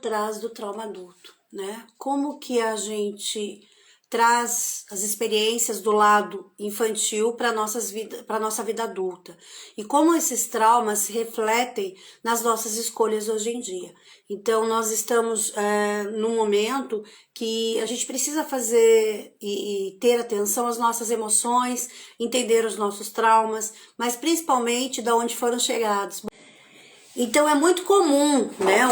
trás do trauma adulto, né? Como que a gente traz as experiências do lado infantil para nossa vida adulta e como esses traumas se refletem nas nossas escolhas hoje em dia. Então nós estamos num momento que a gente precisa fazer e ter atenção às nossas emoções, entender os nossos traumas, mas principalmente de onde foram chegados. Então é muito comum, né,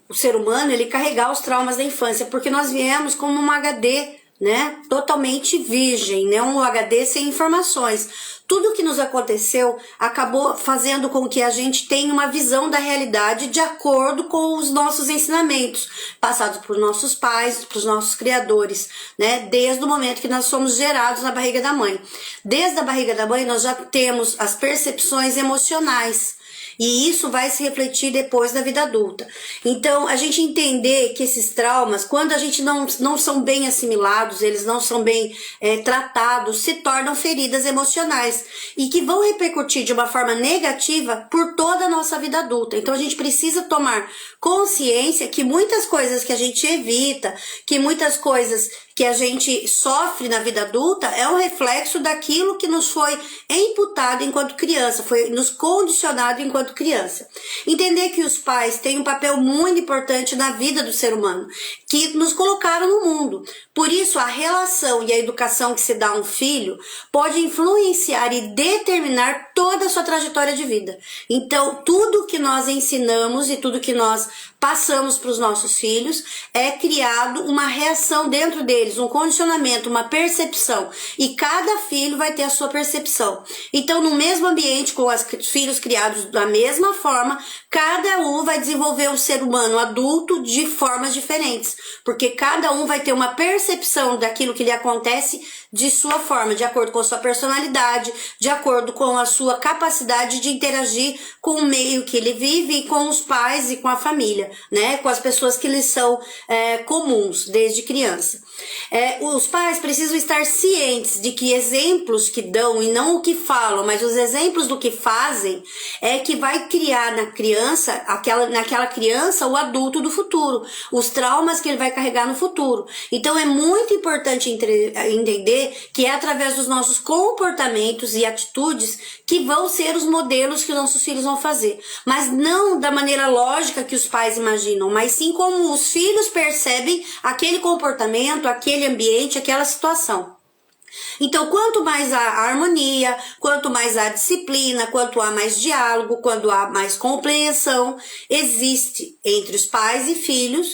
o ser humano ele carregar os traumas da infância, porque nós viemos como um HD, né, totalmente virgem, né, um HD sem informações. Tudo que nos aconteceu acabou fazendo com que a gente tenha uma visão da realidade de acordo com os nossos ensinamentos, passados por nossos pais, por nossos criadores, né, desde o momento que nós somos gerados na barriga da mãe. Desde a barriga da mãe nós já temos as percepções emocionais, e isso vai se refletir depois na vida adulta. Então, a gente entender que esses traumas, quando a gente não são bem assimilados, eles não são bem tratados, se tornam feridas emocionais e que vão repercutir de uma forma negativa por toda a nossa vida adulta. Então, a gente precisa tomar consciência que muitas coisas que a gente evita, que muitas coisas que a gente sofre na vida adulta é um reflexo daquilo que nos foi imputado enquanto criança, foi nos condicionado enquanto criança. Entender que os pais têm um papel muito importante na vida do ser humano, que nos colocaram no mundo. Por isso, a relação e a educação que se dá a um filho pode influenciar e determinar toda a sua trajetória de vida. Então, tudo que nós ensinamos e tudo que nós passamos para os nossos filhos é criado uma reação dentro deles, um condicionamento, uma percepção, e cada filho vai ter a sua percepção. Então, no mesmo ambiente, com os filhos criados da mesma forma, cada um vai desenvolver um ser humano adulto de formas diferentes, porque cada um vai ter uma percepção daquilo que lhe acontece de sua forma, de acordo com a sua personalidade, de acordo com a sua capacidade de interagir com o meio que ele vive e com os pais e com a família, né? Com as pessoas que lhes são comuns desde criança. Os pais precisam estar cientes de que exemplos que dão e não o que falam, mas os exemplos do que fazem é que vai criar na criança, naquela criança, o adulto do futuro, os traumas que ele vai carregar no futuro. Então é muito importante entender que é através dos nossos comportamentos e atitudes que vão ser os modelos que nossos filhos vão fazer, mas não da maneira lógica que os pais imaginam, mas sim como os filhos percebem aquele comportamento, aquele ambiente, aquela situação. Então, quanto mais há harmonia, quanto mais há disciplina, quanto há mais diálogo, quando há mais compreensão existe entre os pais e filhos,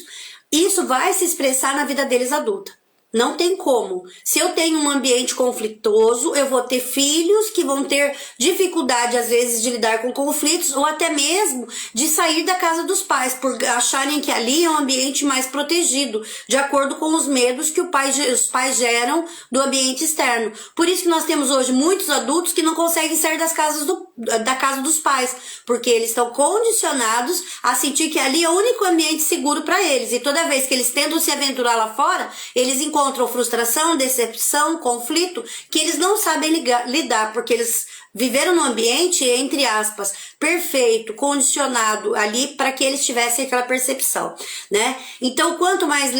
isso vai se expressar na vida deles adulta. Não tem como. Se eu tenho um ambiente conflituoso, eu vou ter filhos que vão ter dificuldade, às vezes, de lidar com conflitos ou até mesmo de sair da casa dos pais, por acharem que ali é um ambiente mais protegido, de acordo com os medos que os pais geram do ambiente externo. Por isso que nós temos hoje muitos adultos que não conseguem sair da casa dos pais, porque eles estão condicionados a sentir que ali é o único ambiente seguro para eles. E toda vez que eles tentam se aventurar lá fora, eles encontram frustração, decepção, conflito, que eles não sabem lidar, porque eles viveram num ambiente, entre aspas, perfeito, condicionado ali para que eles tivessem aquela percepção, né? Então, quanto mais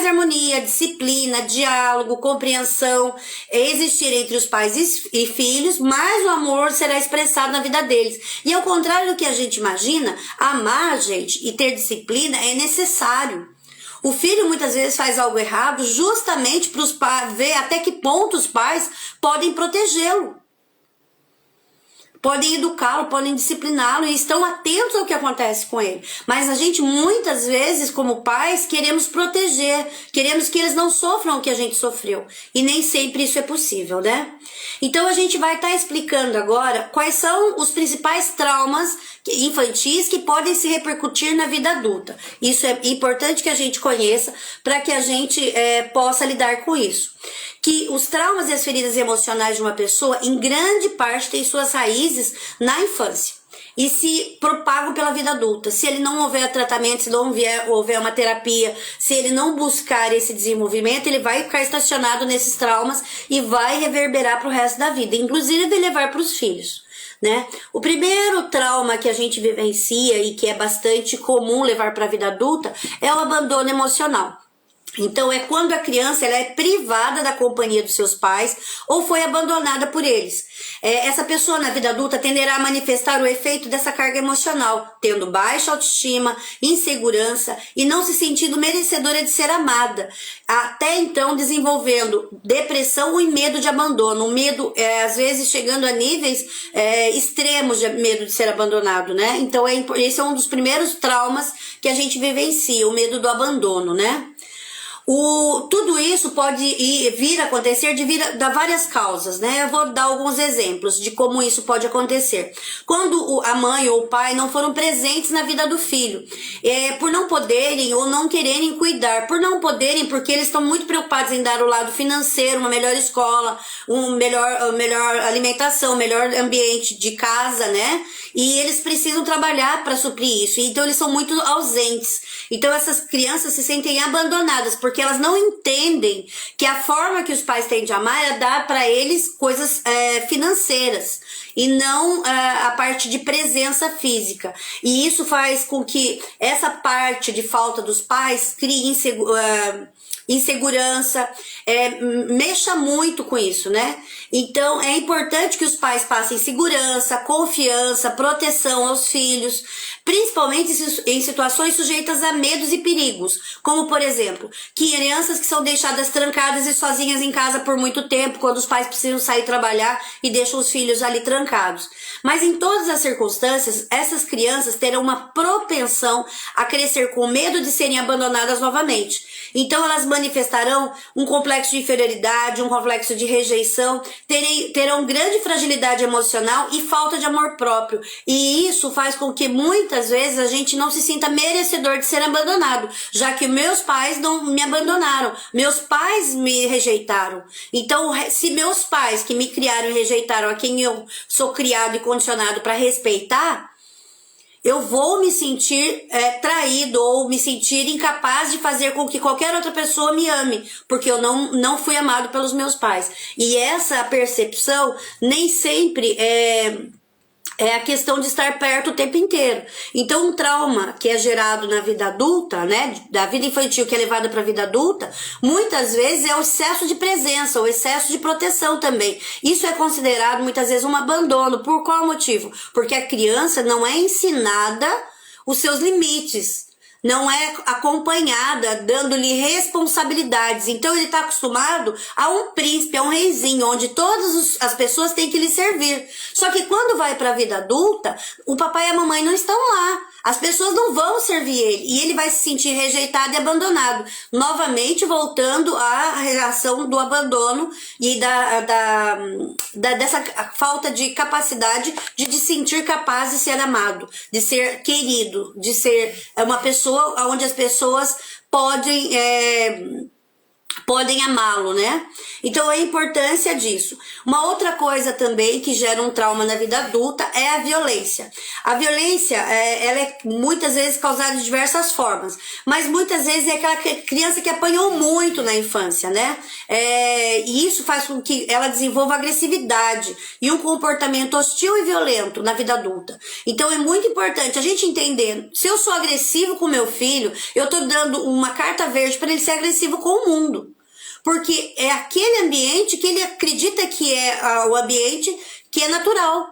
harmonia, disciplina, diálogo, compreensão existir entre os pais e filhos, mais o amor será expressado na vida deles. E ao contrário do que a gente imagina, amar, gente, e ter disciplina é necessário. O filho muitas vezes faz algo errado justamente para os pais ver até que ponto os pais podem protegê-lo, podem educá-lo, podem discipliná-lo e estão atentos ao que acontece com ele. Mas a gente muitas vezes, como pais, queremos proteger, queremos que eles não sofram o que a gente sofreu. E nem sempre isso é possível, né? Então a gente vai estar explicando agora quais são os principais traumas infantis que podem se repercutir na vida adulta. Isso é importante que a gente conheça para que a gente possa lidar com isso. Que os traumas e as feridas emocionais de uma pessoa, em grande parte, têm suas raízes na infância e se propagam pela vida adulta. Se ele não houver tratamento, se não houver uma terapia, se ele não buscar esse desenvolvimento, ele vai ficar estacionado nesses traumas e vai reverberar para o resto da vida, inclusive de levar para os filhos, né? O primeiro trauma que a gente vivencia e que é bastante comum levar para a vida adulta é o abandono emocional. Então é quando a criança ela é privada da companhia dos seus pais ou foi abandonada por eles. Essa pessoa na vida adulta tenderá a manifestar o efeito dessa carga emocional, tendo baixa autoestima, insegurança e não se sentindo merecedora de ser amada. Até então desenvolvendo depressão e medo de abandono. O medo, às vezes, chegando a níveis extremos de medo de ser abandonado, né? Então esse é um dos primeiros traumas que a gente vivencia, o medo do abandono, né? Tudo isso pode vir a acontecer devido a várias causas, né? Eu vou dar alguns exemplos de como isso pode acontecer. Quando a mãe ou o pai não foram presentes na vida do filho, por não poderem ou não quererem cuidar, por não poderem porque eles estão muito preocupados em dar o lado financeiro, uma melhor escola, melhor alimentação, melhor ambiente de casa, né? E eles precisam trabalhar para suprir isso, então eles são muito ausentes. Então essas crianças se sentem abandonadas, porque elas não entendem que a forma que os pais têm de amar é dar para eles coisas financeiras e não a parte de presença física. E isso faz com que essa parte de falta dos pais crie insegurança, mexa muito com isso, né? Então é importante que os pais passem segurança, confiança, proteção aos filhos, principalmente em situações sujeitas a medos e perigos, como por exemplo, crianças que são deixadas trancadas e sozinhas em casa por muito tempo, quando os pais precisam sair trabalhar e deixam os filhos ali trancados. Mas em todas as circunstâncias, essas crianças terão uma propensão a crescer com medo de serem abandonadas novamente. Então elas manifestarão um complexo de inferioridade, um complexo de rejeição, terão grande fragilidade emocional e falta de amor próprio. E isso faz com que muitas vezes a gente não se sinta merecedor de ser abandonado, já que meus pais não me abandonaram, meus pais me rejeitaram. Então, se meus pais que me criaram e rejeitaram, a quem eu sou criado e condicionado para respeitar, eu vou me sentir traído ou me sentir incapaz de fazer com que qualquer outra pessoa me ame, porque eu não fui amado pelos meus pais. E essa percepção nem sempre é a questão de estar perto o tempo inteiro. Então, um trauma que é gerado na vida adulta, né, da vida infantil que é levada para a vida adulta, muitas vezes é o excesso de presença, o excesso de proteção também. Isso é considerado muitas vezes um abandono. Por qual motivo? Porque a criança não é ensinada os seus limites, não é acompanhada, dando-lhe responsabilidades. Então ele está acostumado a um príncipe, a um reizinho, onde todas as pessoas têm que lhe servir. Só que quando vai para a vida adulta, o papai e a mamãe não estão lá. As pessoas não vão servir ele e ele vai se sentir rejeitado e abandonado. Novamente voltando à relação do abandono e dessa falta de capacidade de sentir capaz de ser amado, de ser querido, de ser uma pessoa onde as pessoas podem amá-lo, né? Então a importância disso. Uma outra coisa também que gera um trauma na vida adulta é a violência. A violência, ela é muitas vezes causada de diversas formas, mas muitas vezes é aquela criança que apanhou muito na infância, né? E isso faz com que ela desenvolva agressividade e um comportamento hostil e violento na vida adulta. Então é muito importante a gente entender, se eu sou agressivo com meu filho, eu tô dando uma carta verde para ele ser agressivo com o mundo. Porque é aquele ambiente que ele acredita que é o ambiente que é natural.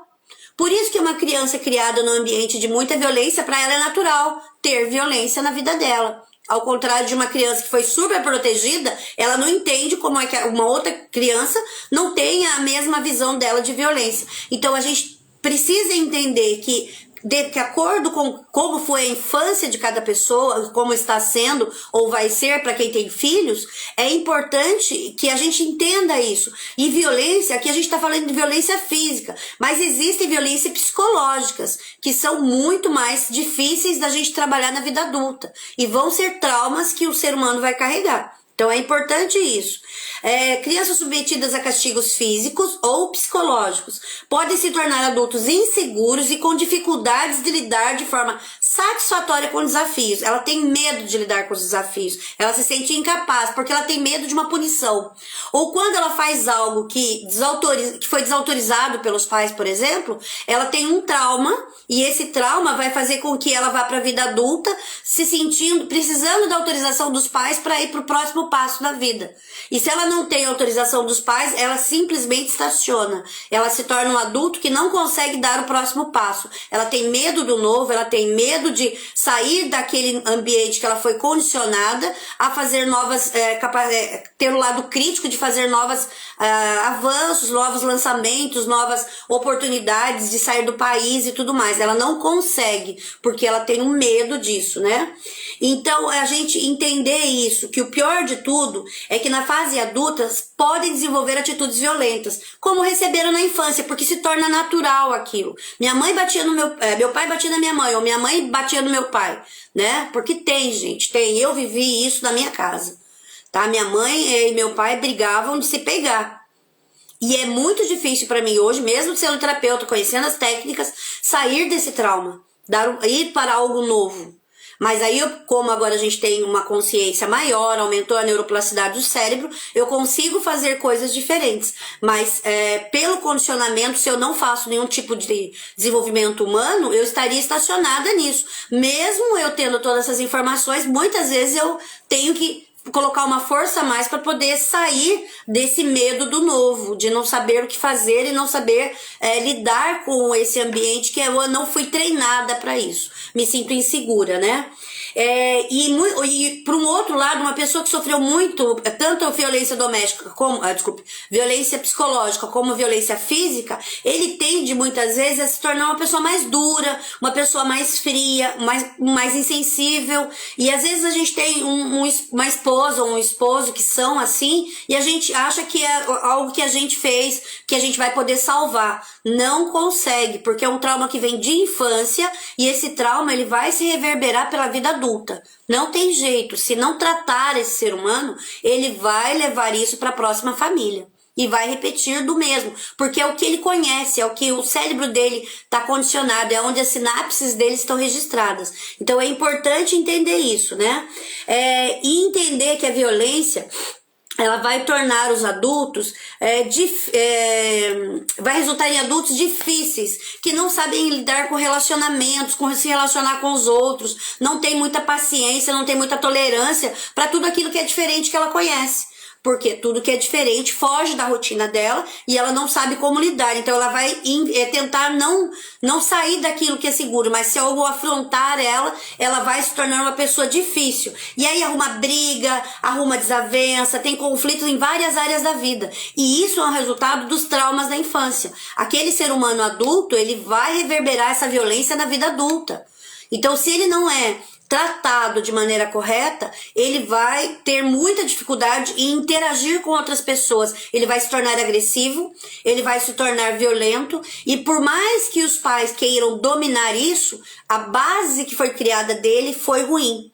Por isso que uma criança criada num ambiente de muita violência, para ela é natural ter violência na vida dela. Ao contrário de uma criança que foi super protegida, ela não entende como é que uma outra criança não tem a mesma visão dela de violência. Então a gente precisa entender que de acordo com como foi a infância de cada pessoa, como está sendo ou vai ser para quem tem filhos, é importante que a gente entenda isso. E violência, aqui a gente está falando de violência física, mas existem violências psicológicas, que são muito mais difíceis da gente trabalhar na vida adulta. E vão ser traumas que o ser humano vai carregar. Então é importante isso. Crianças submetidas a castigos físicos ou psicológicos podem se tornar adultos inseguros e com dificuldades de lidar de forma satisfatória com desafios. Ela tem medo de lidar com os desafios. Ela se sente incapaz porque ela tem medo de uma punição. Ou quando ela faz algo que foi desautorizado pelos pais, por exemplo, ela tem um trauma e esse trauma vai fazer com que ela vá para a vida adulta se sentindo, precisando da autorização dos pais para ir para o próximo passo da vida. E se ela não tem autorização dos pais, ela simplesmente estaciona. Ela se torna um adulto que não consegue dar o próximo passo. Ela tem medo do novo, ela tem medo de sair daquele ambiente que ela foi condicionada a fazer novas, ter o lado crítico de fazer novos avanços, novos lançamentos, novas oportunidades de sair do país e tudo mais. Ela não consegue, porque ela tem um medo disso, né? Então, a gente entender isso, que o pior de tudo é que na fase adulta podem desenvolver atitudes violentas, como receberam na infância, porque se torna natural aquilo. Minha mãe batia no meu pai batia na minha mãe, ou minha mãe batia no meu pai, né? Porque tem, gente, tem. Eu vivi isso na minha casa, tá? Minha mãe e meu pai brigavam de se pegar. E é muito difícil para mim hoje, mesmo sendo terapeuta, conhecendo as técnicas, sair desse trauma, ir para algo novo. Mas aí, como agora a gente tem uma consciência maior, aumentou a neuroplasticidade do cérebro, eu consigo fazer coisas diferentes. Mas pelo condicionamento, se eu não faço nenhum tipo de desenvolvimento humano, eu estaria estacionada nisso. Mesmo eu tendo todas essas informações, muitas vezes eu tenho que colocar uma força a mais para poder sair desse medo do novo, de não saber o que fazer e não saber lidar com esse ambiente que eu não fui treinada para isso. Me sinto insegura, né? E por um outro lado, uma pessoa que sofreu muito, tanto violência doméstica como, violência psicológica como violência física, ele tende muitas vezes a se tornar uma pessoa mais dura, uma pessoa mais fria, mais insensível, e às vezes a gente tem uma esposa ou um esposo que são assim, e a gente acha que é algo que a gente fez, que a gente vai poder salvar. Não consegue, porque é um trauma que vem de infância, e esse trauma ele vai se reverberar pela vida adulta. Não tem jeito, se não tratar esse ser humano, ele vai levar isso para a próxima família. E vai repetir do mesmo, porque é o que ele conhece, é o que o cérebro dele está condicionado, é onde as sinapses dele estão registradas. Então é importante entender isso, né? E entender que a violência ela vai tornar os adultos, vai resultar em adultos difíceis, que não sabem lidar com relacionamentos, com se relacionar com os outros, não tem muita paciência, não tem muita tolerância para tudo aquilo que é diferente que ela conhece. Porque tudo que é diferente foge da rotina dela e ela não sabe como lidar. Então ela vai tentar não sair daquilo que é seguro, mas se algo afrontar ela vai se tornar uma pessoa difícil. E aí arruma briga, arruma desavença, tem conflitos em várias áreas da vida. E isso é um resultado dos traumas da infância. Aquele ser humano adulto, ele vai reverberar essa violência na vida adulta. Então se ele não é tratado de maneira correta, ele vai ter muita dificuldade em interagir com outras pessoas. Ele vai se tornar agressivo, ele vai se tornar violento, e por mais que os pais queiram dominar isso, a base que foi criada dele foi ruim.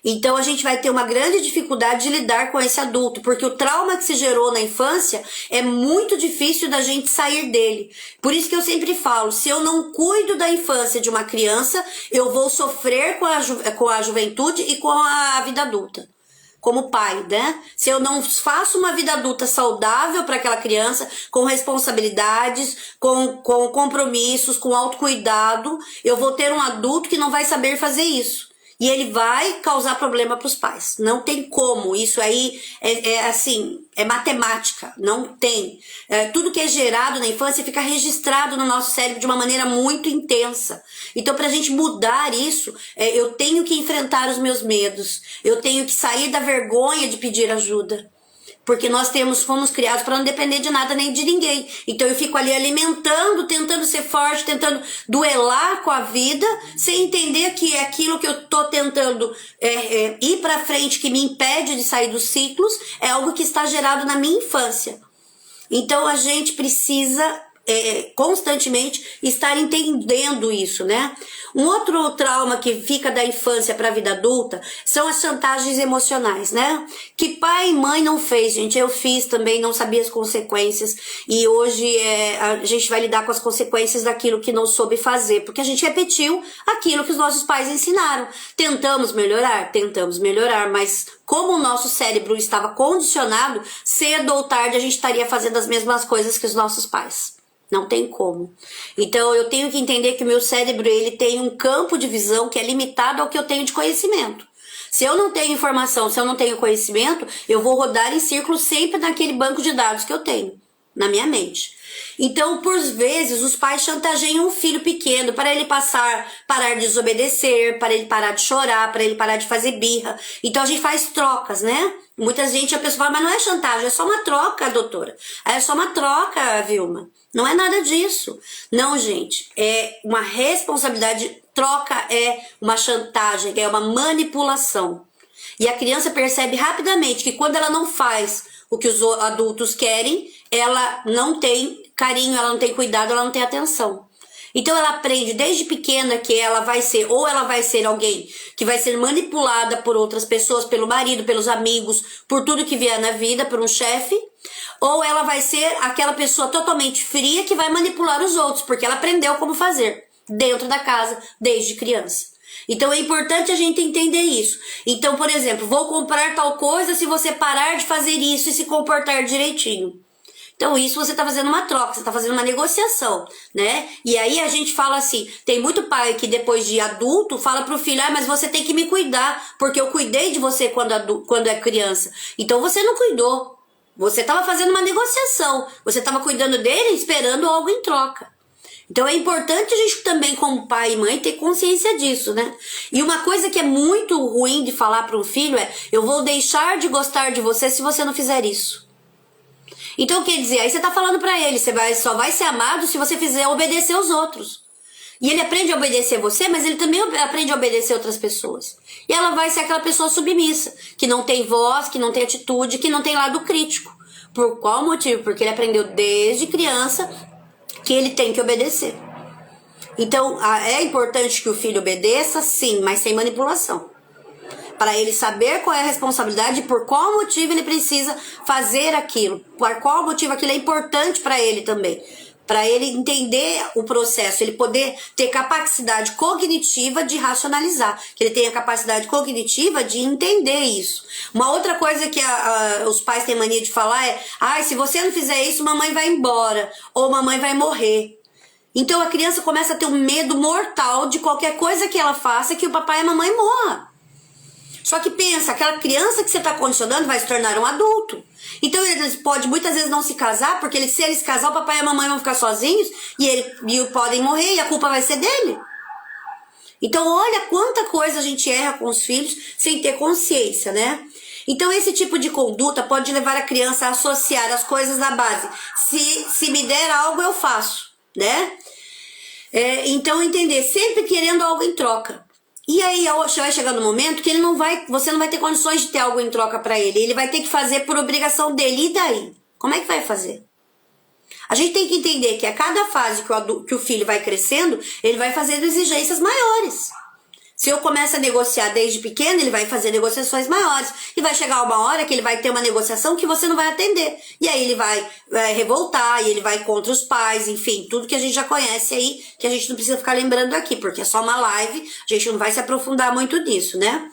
Então a gente vai ter uma grande dificuldade de lidar com esse adulto, porque o trauma que se gerou na infância é muito difícil da gente sair dele. Por isso que eu sempre falo, se eu não cuido da infância de uma criança, eu vou sofrer com a juventude e com a vida adulta. Como pai, né? Se eu não faço uma vida adulta saudável para aquela criança, com responsabilidades, com compromissos, com autocuidado, eu vou ter um adulto que não vai saber fazer isso. E ele vai causar problema para os pais. Não tem como. Isso aí é matemática. Não tem. Tudo que é gerado na infância fica registrado no nosso cérebro de uma maneira muito intensa. Então, para a gente mudar isso, eu tenho que enfrentar os meus medos. Eu tenho que sair da vergonha de pedir ajuda. Porque nós fomos criados para não depender de nada nem de ninguém. Então eu fico ali alimentando, tentando ser forte, tentando duelar com a vida, sem entender que aquilo que eu tô tentando ir para frente, que me impede de sair dos ciclos, é algo que está gerado na minha infância. Então a gente precisa constantemente estar entendendo isso, né? Um outro trauma que fica da infância para a vida adulta são as chantagens emocionais, né? Que pai e mãe não fez, gente. Eu fiz também, não sabia as consequências. E hoje a gente vai lidar com as consequências daquilo que não soube fazer, porque a gente repetiu aquilo que os nossos pais ensinaram. Tentamos melhorar, mas como o nosso cérebro estava condicionado, cedo ou tarde a gente estaria fazendo as mesmas coisas que os nossos pais. Não tem como. Então eu tenho que entender que o meu cérebro ele tem um campo de visão que é limitado ao que eu tenho de conhecimento. Se eu não tenho informação, se eu não tenho conhecimento, eu vou rodar em círculos sempre naquele banco de dados que eu tenho na minha mente. Então, por vezes, os pais chantageiam um filho pequeno para ele parar de desobedecer, para ele parar de chorar, para ele parar de fazer birra. Então, a gente faz trocas, né? Muita gente, a pessoa fala, mas não é chantagem, é só uma troca, doutora. É só uma troca, Vilma. Não é nada disso. Não, gente, é uma responsabilidade. Troca é uma chantagem, é uma manipulação. E a criança percebe rapidamente que quando ela não faz o que os adultos querem, ela não tem carinho, ela não tem cuidado, ela não tem atenção. Então ela aprende desde pequena que ela vai ser alguém que vai ser manipulada por outras pessoas, pelo marido, pelos amigos, por tudo que vier na vida, por um chefe, ou ela vai ser aquela pessoa totalmente fria que vai manipular os outros, porque ela aprendeu como fazer dentro da casa desde criança. Então é importante a gente entender isso. Então, por exemplo, vou comprar tal coisa se você parar de fazer isso e se comportar direitinho. Então isso você está fazendo uma troca, você está fazendo uma negociação, né? E aí a gente fala assim, tem muito pai que depois de adulto fala pro filho, mas você tem que me cuidar, porque eu cuidei de você quando é criança. Então você não cuidou, você estava fazendo uma negociação, você estava cuidando dele esperando algo em troca. Então é importante a gente também, como pai e mãe, ter consciência disso, né? E uma coisa que é muito ruim de falar para um filho é, eu vou deixar de gostar de você se você não fizer isso. Então, quer dizer, aí você tá falando pra ele, só vai ser amado se você fizer obedecer os outros. E ele aprende a obedecer você, mas ele também aprende a obedecer outras pessoas. E ela vai ser aquela pessoa submissa, que não tem voz, que não tem atitude, que não tem lado crítico. Por qual motivo? Porque ele aprendeu desde criança que ele tem que obedecer. Então, é importante que o filho obedeça, sim, mas sem manipulação. Para ele saber qual é a responsabilidade e por qual motivo ele precisa fazer aquilo, por qual motivo aquilo é importante para ele também, para ele entender o processo, ele poder ter capacidade cognitiva de racionalizar, que ele tenha capacidade cognitiva de entender isso. Uma outra coisa que os pais têm mania de falar é, se você não fizer isso, mamãe vai embora, ou mamãe vai morrer. Então a criança começa a ter um medo mortal de qualquer coisa que ela faça que o papai e a mamãe morram. Só que pensa, aquela criança que você está condicionando vai se tornar um adulto. Então ele pode muitas vezes não se casar, porque se ele se casar, o papai e a mamãe vão ficar sozinhos e podem morrer e a culpa vai ser dele. Então olha quanta coisa a gente erra com os filhos sem ter consciência, né? Então esse tipo de conduta pode levar a criança a associar as coisas na base. Se me der algo, eu faço, né? Então entender, sempre querendo algo em troca. E aí vai chegar no momento que você não vai ter condições de ter algo em troca para ele. Ele vai ter que fazer por obrigação dele. E daí? Como é que vai fazer? A gente tem que entender que a cada fase que o filho vai crescendo, ele vai fazendo exigências maiores. Se eu começo a negociar desde pequeno, ele vai fazer negociações maiores. E vai chegar uma hora que ele vai ter uma negociação que você não vai atender. E aí ele vai revoltar, e ele vai contra os pais, enfim, tudo que a gente já conhece aí, que a gente não precisa ficar lembrando aqui, porque é só uma live, a gente não vai se aprofundar muito nisso, né?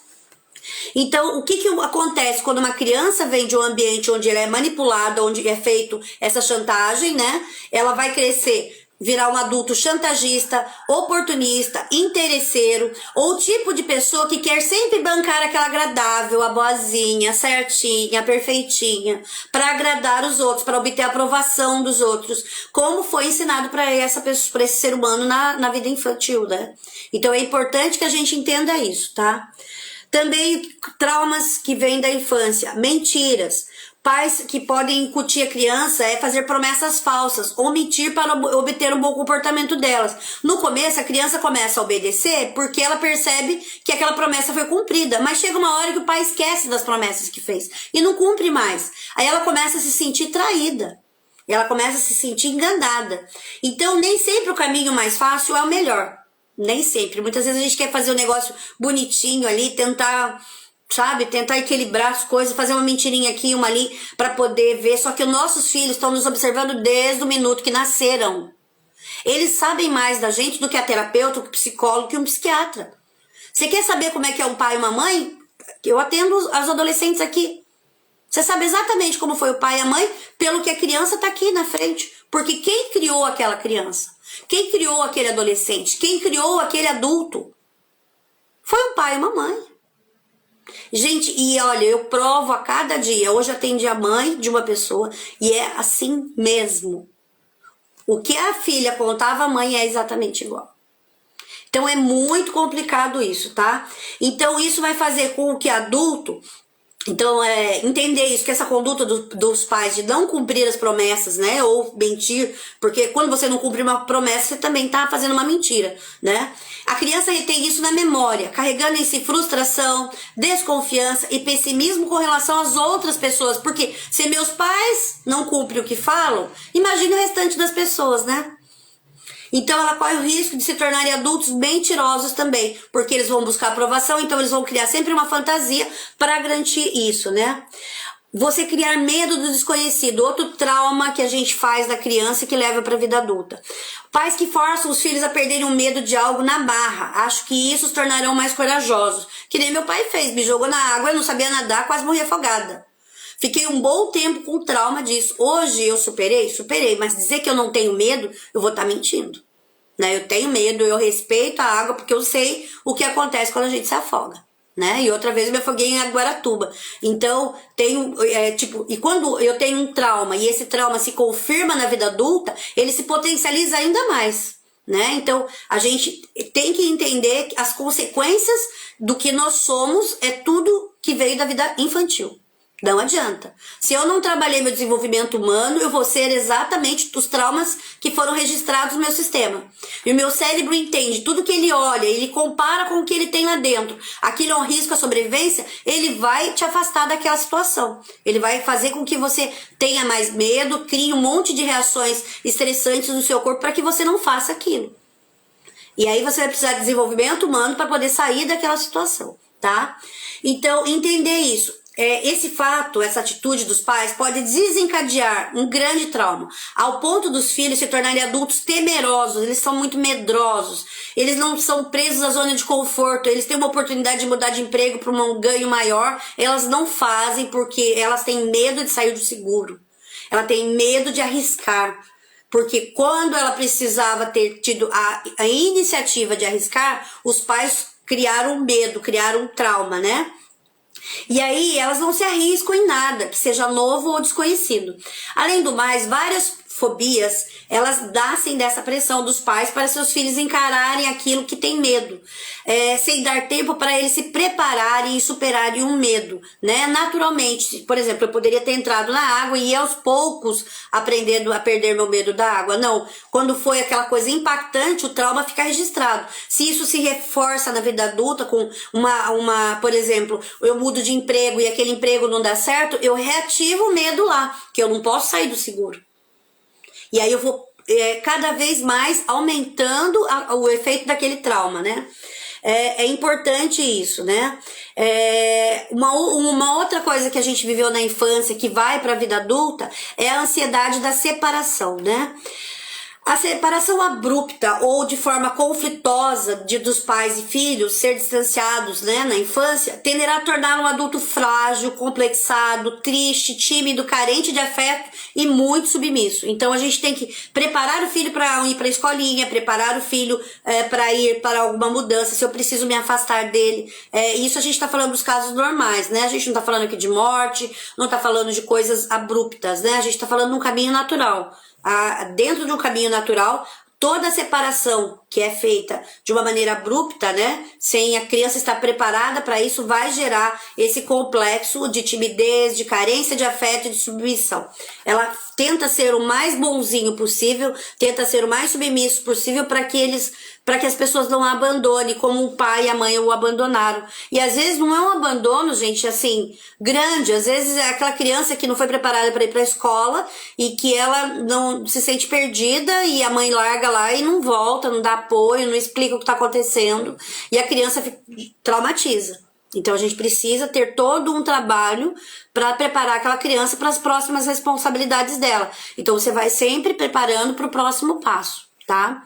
Então, o que acontece quando uma criança vem de um ambiente onde ela é manipulada, onde é feito essa chantagem, né? Ela vai crescer, virar um adulto chantagista, oportunista, interesseiro, ou o tipo de pessoa que quer sempre bancar aquela agradável, a boazinha, a certinha, a perfeitinha, para agradar os outros, para obter a aprovação dos outros, como foi ensinado para esse ser humano na vida infantil, né? Então é importante que a gente entenda isso, tá? Também traumas que vêm da infância, mentiras. Pais que podem incutir a criança fazer promessas falsas ou mentir para obter um bom comportamento delas. No começo, a criança começa a obedecer porque ela percebe que aquela promessa foi cumprida, mas chega uma hora que o pai esquece das promessas que fez e não cumpre mais. Aí ela começa a se sentir traída. ela começa a se sentir enganada. Então, nem sempre o caminho mais fácil é o melhor. Nem sempre. Muitas vezes a gente quer fazer um negócio bonitinho ali, tentar, sabe, tentar equilibrar as coisas, fazer uma mentirinha aqui, uma ali, para poder ver. Só que os nossos filhos estão nos observando desde o minuto que nasceram. Eles sabem mais da gente do que a terapeuta, o psicólogo, que um psiquiatra. Você quer saber como é que é um pai e uma mãe? Eu atendo os adolescentes aqui. Você sabe exatamente como foi o pai e a mãe pelo que a criança está aqui na frente. Porque quem criou aquela criança? Quem criou aquele adolescente? Quem criou aquele adulto? Foi um pai e uma mãe. Gente, e olha, eu provo a cada dia. Hoje eu atendi a mãe de uma pessoa e é assim mesmo. O que a filha contava à mãe é exatamente igual. Então é muito complicado isso, tá? Então isso vai fazer com que adulto... Então, entender isso, que essa conduta dos pais de não cumprir as promessas, né, ou mentir, porque quando você não cumpre uma promessa, você também tá fazendo uma mentira, né? A criança tem isso na memória, carregando em si frustração, desconfiança e pessimismo com relação às outras pessoas, porque se meus pais não cumprem o que falam, imagine o restante das pessoas, né? Então ela corre o risco de se tornarem adultos mentirosos também, porque eles vão buscar aprovação, então eles vão criar sempre uma fantasia para garantir isso, né? Você criar medo do desconhecido, outro trauma que a gente faz na criança e que leva para a vida adulta. Pais que forçam os filhos a perderem o medo de algo na marra, acho que isso os tornarão mais corajosos. Que nem meu pai fez, me jogou na água, eu não sabia nadar, quase morri afogada. Fiquei um bom tempo com trauma disso. Hoje eu superei, mas dizer que eu não tenho medo, eu vou estar mentindo. Né? Eu tenho medo, eu respeito a água, porque eu sei o que acontece quando a gente se afoga. Né? E outra vez eu me afoguei em Guaratuba. Então, e quando eu tenho um trauma e esse trauma se confirma na vida adulta, ele se potencializa ainda mais. Né? Então, a gente tem que entender que as consequências do que nós somos é tudo que veio da vida infantil. Não adianta. Se eu não trabalhei meu desenvolvimento humano, eu vou ser exatamente os traumas que foram registrados no meu sistema. E o meu cérebro entende tudo que ele olha, ele compara com o que ele tem lá dentro. Aquilo é um risco à sobrevivência, ele vai te afastar daquela situação. Ele vai fazer com que você tenha mais medo, crie um monte de reações estressantes no seu corpo para que você não faça aquilo. E aí você vai precisar de desenvolvimento humano para poder sair daquela situação, tá? Então, entender isso. Esse fato, essa atitude dos pais pode desencadear um grande trauma, ao ponto dos filhos se tornarem adultos temerosos. Eles são muito medrosos, eles não são presos à zona de conforto, eles têm uma oportunidade de mudar de emprego para um ganho maior, elas não fazem porque elas têm medo de sair do seguro, ela tem medo de arriscar, porque quando ela precisava ter tido a iniciativa de arriscar, os pais criaram medo, criaram um trauma, né? E aí elas não se arriscam em nada, que seja novo ou desconhecido. Além do mais, várias fobias, elas nascem dessa pressão dos pais para seus filhos encararem aquilo que tem medo, sem dar tempo para eles se prepararem e superarem um medo, né? Naturalmente, por exemplo, eu poderia ter entrado na água e ir aos poucos aprendendo a perder meu medo da água. Não, quando foi aquela coisa impactante, o trauma fica registrado. Se isso se reforça na vida adulta com por exemplo, eu mudo de emprego e aquele emprego não dá certo, eu reativo o medo lá, que eu não posso sair do seguro. E aí eu vou cada vez mais aumentando o efeito daquele trauma, né? É importante isso, né? Uma outra coisa que a gente viveu na infância, que vai para a vida adulta, é a ansiedade da separação, né? A separação abrupta ou de forma conflitosa dos pais e filhos ser distanciados, né, na infância, tenderá a tornar um adulto frágil, complexado, triste, tímido, carente de afeto e muito submisso. Então a gente tem que preparar o filho para ir para a escolinha, preparar o filho para ir para alguma mudança, se eu preciso me afastar dele. Isso a gente está falando dos casos normais, né? A gente não está falando aqui de morte, não está falando de coisas abruptas, né? A gente está falando de um caminho natural. Dentro de um caminho natural, toda a separação que é feita de uma maneira abrupta, né, sem a criança estar preparada para isso, vai gerar esse complexo de timidez, de carência de afeto e de submissão. Ela tenta ser o mais bonzinho possível, tenta ser o mais submisso possível para que eles para que as pessoas não a abandonem, como o pai e a mãe o abandonaram. E às vezes não é um abandono, gente, assim, grande. Às vezes é aquela criança que não foi preparada para ir para a escola e que ela não se sente perdida e a mãe larga lá e não volta, não dá apoio, não explica o que está acontecendo e a criança traumatiza. Então a gente precisa ter todo um trabalho para preparar aquela criança para as próximas responsabilidades dela. Então você vai sempre preparando para o próximo passo, tá?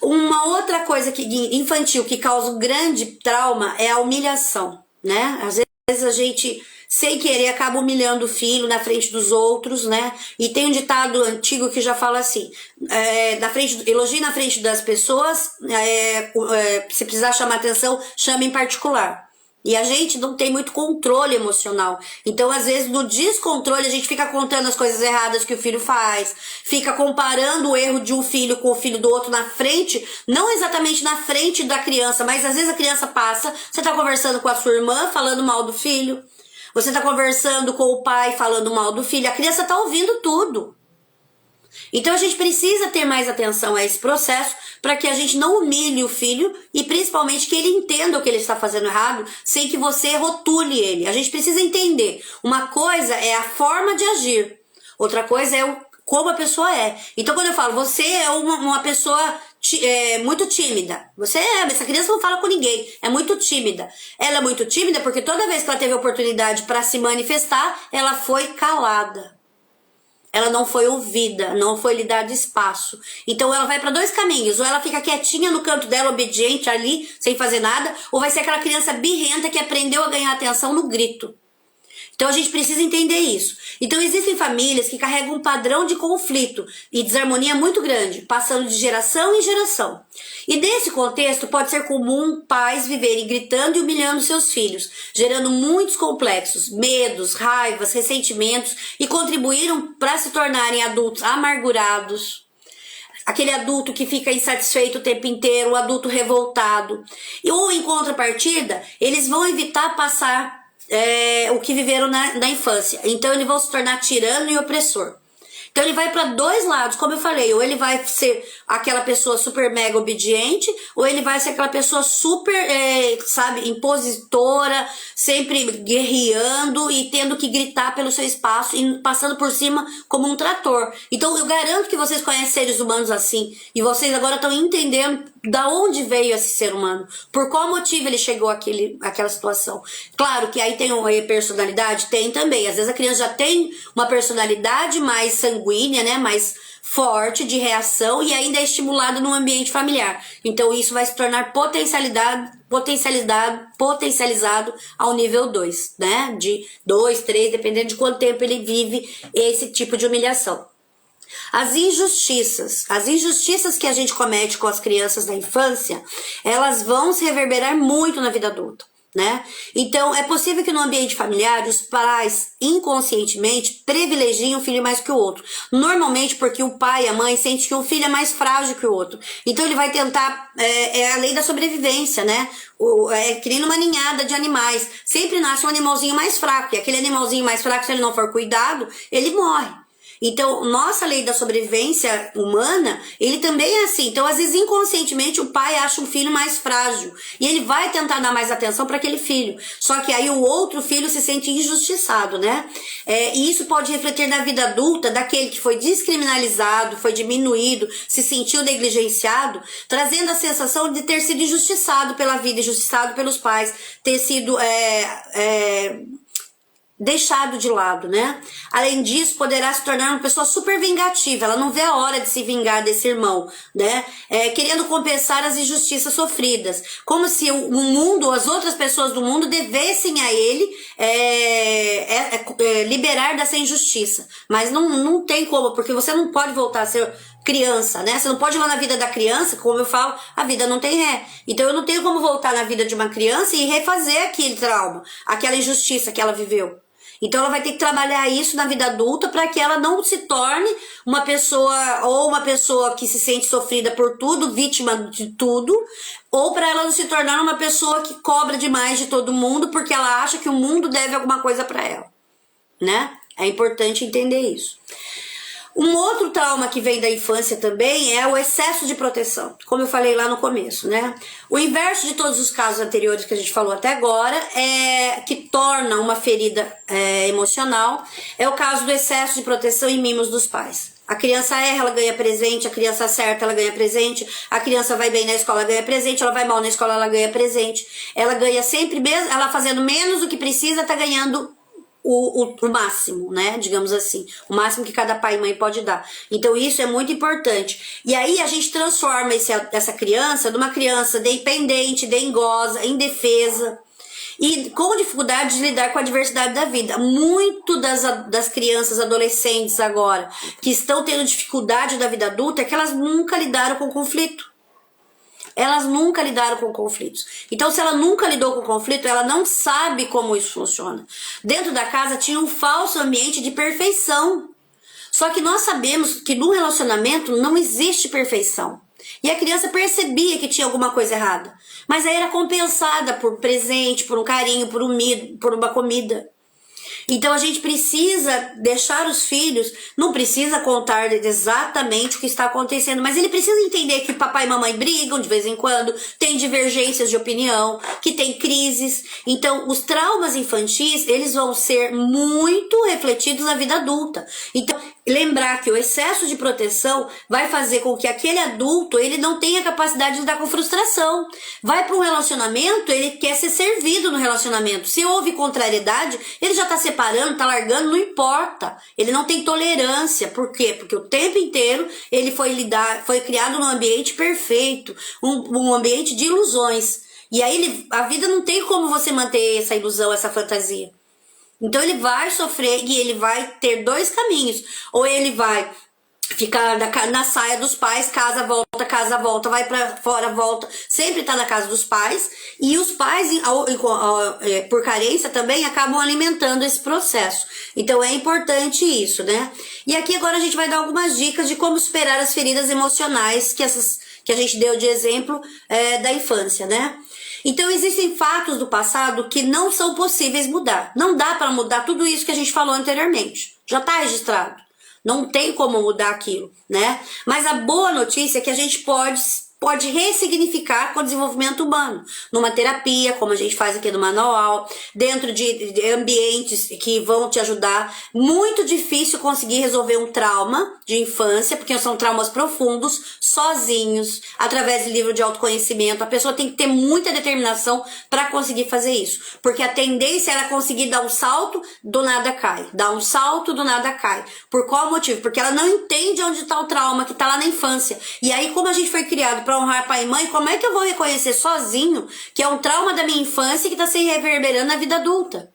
Uma outra coisa infantil que causa um grande trauma é a humilhação, né? Às vezes a gente, sem querer, acaba humilhando o filho na frente dos outros, né? E tem um ditado antigo que já fala assim, elogie na frente das pessoas, se precisar chamar atenção, chame em particular. E a gente não tem muito controle emocional. Então, às vezes, no descontrole, a gente fica contando as coisas erradas que o filho faz, fica comparando o erro de um filho com o filho do outro na frente, não exatamente na frente da criança, mas às vezes a criança passa, você tá conversando com a sua irmã falando mal do filho, você tá conversando com o pai falando mal do filho, a criança tá ouvindo tudo. Então a gente precisa ter mais atenção a esse processo para que a gente não humilhe o filho e principalmente que ele entenda o que ele está fazendo errado sem que você rotule ele. A gente precisa entender. Uma coisa é a forma de agir, outra coisa é como a pessoa é. Então quando eu falo, você é uma pessoa muito tímida. Essa criança não fala com ninguém, é muito tímida. Ela é muito tímida porque toda vez que ela teve oportunidade para se manifestar, ela foi calada. Ela não foi ouvida, não foi lhe dado espaço. Então ela vai para dois caminhos. Ou ela fica quietinha no canto dela, obediente ali, sem fazer nada. Ou vai ser aquela criança birrenta que aprendeu a ganhar atenção no grito. Então a gente precisa entender isso. Então existem famílias que carregam um padrão de conflito e desarmonia muito grande, passando de geração em geração. E nesse contexto pode ser comum pais viverem gritando e humilhando seus filhos, gerando muitos complexos, medos, raivas, ressentimentos e contribuíram para se tornarem adultos amargurados. Aquele adulto que fica insatisfeito o tempo inteiro, o adulto revoltado. Ou em contrapartida, eles vão evitar passar o que viveram na infância. Então eles vão se tornar tirano e opressor. Então ele vai para dois lados, como eu falei, ou ele vai ser aquela pessoa super mega obediente, ou ele vai ser aquela pessoa super, impositora, sempre guerreando e tendo que gritar pelo seu espaço e passando por cima como um trator. Então eu garanto que vocês conhecem seres humanos assim, e vocês agora estão entendendo da onde veio esse ser humano, por qual motivo ele chegou àquela situação. Claro que aí tem uma personalidade, tem também. Às vezes a criança já tem uma personalidade mais sanguínea, né, mais forte de reação e ainda é estimulada no ambiente familiar. Então isso vai se tornar potencializado ao nível 2, né, de 2, 3, dependendo de quanto tempo ele vive esse tipo de humilhação. As injustiças que a gente comete com as crianças da infância, elas vão se reverberar muito na vida adulta, né? Então, é possível que no ambiente familiar os pais inconscientemente privilegiem um filho mais que o outro. Normalmente porque o pai e a mãe sentem que um filho é mais frágil que o outro. Então ele vai tentar, é a lei da sobrevivência, né? Criando uma ninhada de animais. Sempre nasce um animalzinho mais fraco. E aquele animalzinho mais fraco, se ele não for cuidado, ele morre. Então, nossa lei da sobrevivência humana, ele também é assim. Então, às vezes, inconscientemente, o pai acha um filho mais frágil. E ele vai tentar dar mais atenção para aquele filho. Só que aí o outro filho se sente injustiçado, né? E isso pode refletir na vida adulta daquele que foi descriminalizado, foi diminuído, se sentiu negligenciado, trazendo a sensação de ter sido injustiçado pela vida, injustiçado pelos pais, ter sido deixado de lado, né? Além disso, poderá se tornar uma pessoa super vingativa. Ela não vê a hora de se vingar desse irmão, né? Querendo compensar as injustiças sofridas. Como se o mundo, as outras pessoas do mundo devessem a ele liberar dessa injustiça. Mas não tem como, porque você não pode voltar a ser criança, né? Você não pode ir lá na vida da criança, como eu falo, a vida não tem ré. Então eu não tenho como voltar na vida de uma criança e refazer aquele trauma, aquela injustiça que ela viveu. Então ela vai ter que trabalhar isso na vida adulta para que ela não se torne uma pessoa que se sente sofrida por tudo, vítima de tudo, ou para ela não se tornar uma pessoa que cobra demais de todo mundo porque ela acha que o mundo deve alguma coisa para ela, né? É importante entender isso. Um outro trauma que vem da infância também é o excesso de proteção, como eu falei lá no começo, né? O inverso de todos os casos anteriores que a gente falou até agora, que torna uma ferida emocional, é o caso do excesso de proteção e mimos dos pais. A criança erra, ela ganha presente, a criança acerta, ela ganha presente, a criança vai bem na escola, ela ganha presente, ela vai mal na escola, ela ganha presente. Ela ganha sempre, mesmo ela fazendo menos do que precisa, tá ganhando o máximo, né? Digamos assim, o máximo que cada pai e mãe pode dar. Então isso é muito importante. E aí a gente transforma essa criança numa criança dependente, dengosa, indefesa e com dificuldade de lidar com a diversidade da vida. Muito das crianças, adolescentes agora, que estão tendo dificuldade da vida adulta, é que elas nunca lidaram com conflito. Elas nunca lidaram com conflitos. Então, se ela nunca lidou com conflito, ela não sabe como isso funciona. Dentro da casa tinha um falso ambiente de perfeição. Só que nós sabemos que no relacionamento não existe perfeição. E a criança percebia que tinha alguma coisa errada. Mas aí era compensada por presente, por um carinho, por uma comida. Então a gente precisa deixar os filhos, não precisa contar exatamente o que está acontecendo, mas ele precisa entender que papai e mamãe brigam de vez em quando, tem divergências de opinião, que tem crises. Então os traumas infantis, eles vão ser muito refletidos na vida adulta. Então lembrar que o excesso de proteção vai fazer com que aquele adulto, ele não tenha capacidade de lidar com frustração. Vai para um relacionamento, ele quer ser servido no relacionamento. Se houve contrariedade, ele já está separando, está largando, não importa. Ele não tem tolerância. Por quê? Porque o tempo inteiro ele foi criado num ambiente perfeito, um ambiente de ilusões. E aí a vida não tem como você manter essa ilusão, essa fantasia. Então ele vai sofrer e ele vai ter dois caminhos. Ou ele vai ficar na saia dos pais, casa, volta, vai pra fora, volta. Sempre tá na casa dos pais. E os pais, por carência também, acabam alimentando esse processo. Então é importante isso, né? E aqui agora a gente vai dar algumas dicas de como superar as feridas emocionais que a gente deu de exemplo da infância, né? Então existem fatos do passado que não são possíveis mudar. Não dá para mudar tudo isso que a gente falou anteriormente. Já está registrado. Não tem como mudar aquilo, né? Mas a boa notícia é que a gente pode ressignificar com o desenvolvimento humano, numa terapia, como a gente faz aqui no manual, dentro de ambientes que vão te ajudar. Muito difícil conseguir resolver um trauma de infância, porque são traumas profundos, sozinhos, através de livro de autoconhecimento. A pessoa tem que ter muita determinação para conseguir fazer isso, porque a tendência era conseguir dar um salto, do nada cai. Dar um salto, do nada cai. Por qual motivo? Porque ela não entende onde está o trauma que está lá na infância. E aí, como a gente foi criado para honrar pai e mãe, como é que eu vou reconhecer sozinho que é um trauma da minha infância que está se reverberando na vida adulta?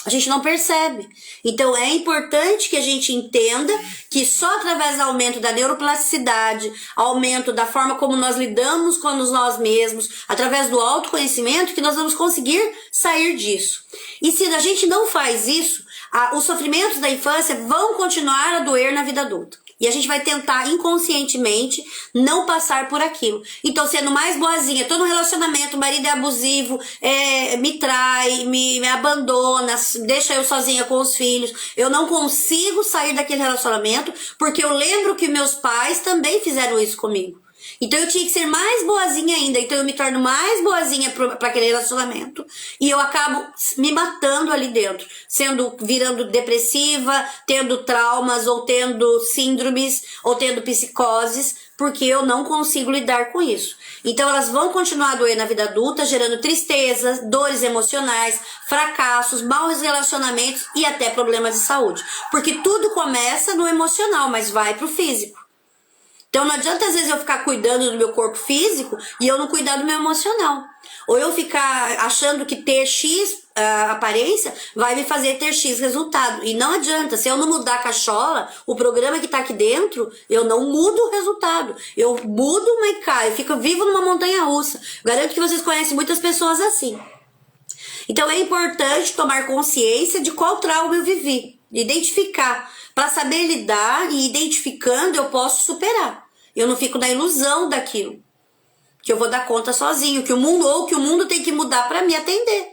A gente não percebe. Então é importante que a gente entenda que só através do aumento da neuroplasticidade, aumento da forma como nós lidamos com nós mesmos, através do autoconhecimento, que nós vamos conseguir sair disso. E se a gente não faz isso, os sofrimentos da infância vão continuar a doer na vida adulta. E a gente vai tentar inconscientemente não passar por aquilo. Então, sendo mais boazinha, tô no relacionamento, o marido é abusivo, me trai, me abandona, deixa eu sozinha com os filhos. Eu não consigo sair daquele relacionamento porque eu lembro que meus pais também fizeram isso comigo. Então eu tinha que ser mais boazinha ainda. Então eu me torno mais boazinha para aquele relacionamento. E eu acabo me matando ali dentro. Virando depressiva, tendo traumas, ou tendo síndromes, ou tendo psicoses, porque eu não consigo lidar com isso. Então elas vão continuar a doer na vida adulta, gerando tristezas, dores emocionais, fracassos, maus relacionamentos e até problemas de saúde. Porque tudo começa no emocional, mas vai pro físico. Então não adianta às vezes eu ficar cuidando do meu corpo físico e eu não cuidar do meu emocional. Ou eu ficar achando que ter X aparência vai me fazer ter X resultado. E não adianta, se eu não mudar a cachola, o programa que está aqui dentro, eu não mudo o resultado. Eu mudo, mas caio, fico vivo numa montanha russa. Garanto que vocês conhecem muitas pessoas assim. Então é importante tomar consciência de qual trauma eu vivi, identificar. Para saber lidar e identificando eu posso superar. Eu não fico na ilusão daquilo. Que eu vou dar conta sozinho, que o mundo tem que mudar para me atender.